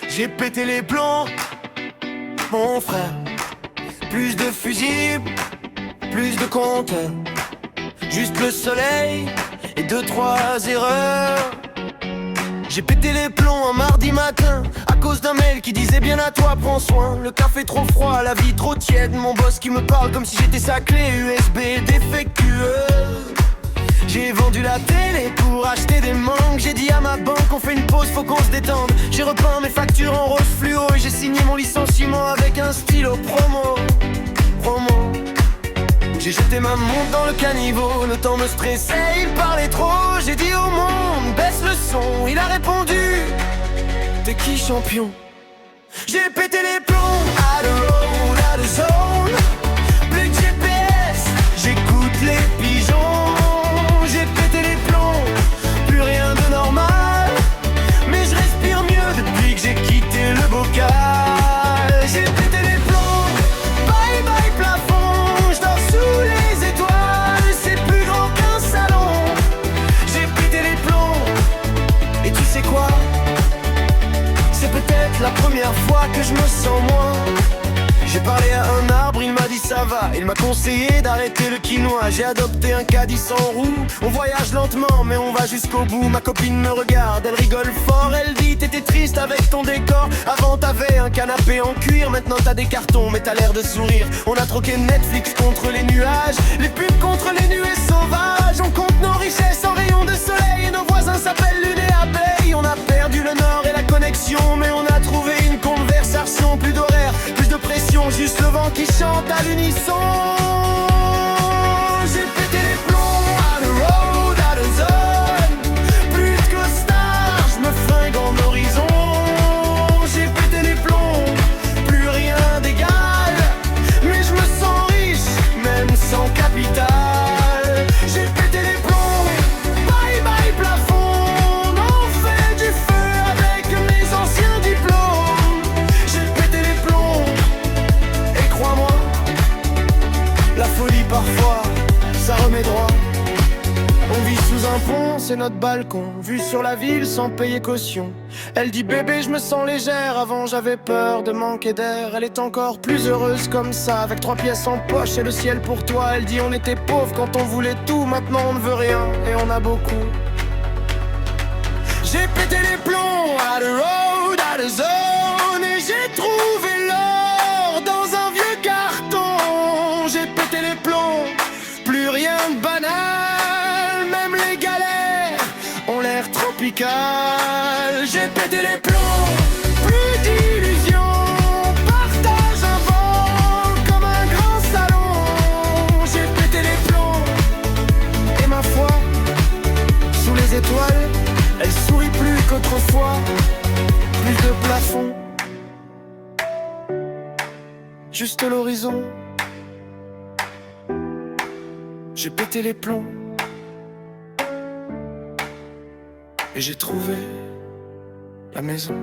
J'ai pété les plombs, mon frère. Plus de fusibles, plus de compteurs. Juste le soleil et deux, trois erreurs. J'ai pété les plombs un mardi matin à cause d'un mail qui disait bien à toi, prends soin. Le café trop froid, la vie trop tiède. Mon boss qui me parle comme si j'étais sa clé USB défectueuse. J'ai vendu la télé pour acheter des mangues. J'ai dit à ma banque on fait une pause, faut qu'on se détende. J'ai repeint mes factures en rose fluo et j'ai signé mon licenciement avec un stylo promo. J'ai jeté ma montre dans le caniveau, le temps me stressait, il parlait trop. J'ai dit au monde, baisse le son, il a répondu, t'es qui champion? J'ai pété les plombs, à the road, à the zone. Plus de GPS, j'écoute les pigeons. J'ai pété les plombs, plus rien de normal. Mais je respire mieux depuis que j'ai quitté le bocal. J'ai pété les plombs, bye bye plafond. Je dors sous les étoiles, c'est plus grand qu'un salon. J'ai pété les plombs, et tu sais quoi? C'est peut-être la première fois que je me sens moins. J'ai parlé à un arbre, il m'a dit ça va. Il m'a conseillé d'arrêter le quinoa. J'ai adopté un caddie sans roue. On voyage lentement mais on va jusqu'au bout. Ma copine me regarde, elle rigole fort. Elle dit t'étais triste avec ton décor. Avant t'avais un canapé en cuir. Maintenant t'as des cartons mais t'as l'air de sourire. On a troqué Netflix contre les nuages, les pubs contre les nuées sauvages. On compte nos richesses en rayons de soleil. Et nos voisins s'appellent lune et abeille. On a perdu le nord et la connexion, mais on a trouvé une conversation. Plus d'horaire, plus de pression, juste le vent qui chante à l'unisson. J'ai pété les plombs, à the road, à the zone. Plus de costard, je me flingue en horizon. J'ai pété les plombs, plus rien d'égal. Mais je me sens riche, même sans capital. J'ai pété les plombs, bye bye plafond. On fait du feu avec mes anciens diplômes. J'ai pété les plombs, et crois-moi, la folie parfois, ça remet droit. On vit sous un pont, c'est notre balcon, vue sur la ville sans payer caution. Elle dit bébé je me sens légère, avant j'avais peur de manquer d'air. Elle est encore plus heureuse comme ça, avec 3 pièces en poche et le ciel pour toi. Elle dit on était pauvres quand on voulait tout, maintenant on ne veut rien et on a beaucoup. J'ai pété les plombs, à the road, à the zone. Et j'ai trouvé l'or dans un vieux carton. J'ai pété les plombs, plus rien de banal. Même les galères ont l'air tropicales. J'ai pété les plombs, plus d'illusions. Partage un vol comme un grand salon. J'ai pété les plombs, et ma foi, sous les étoiles, elle sourit plus qu'autrefois. Plus de plafond, juste l'horizon. J'ai pété les plombs, et j'ai trouvé la maison.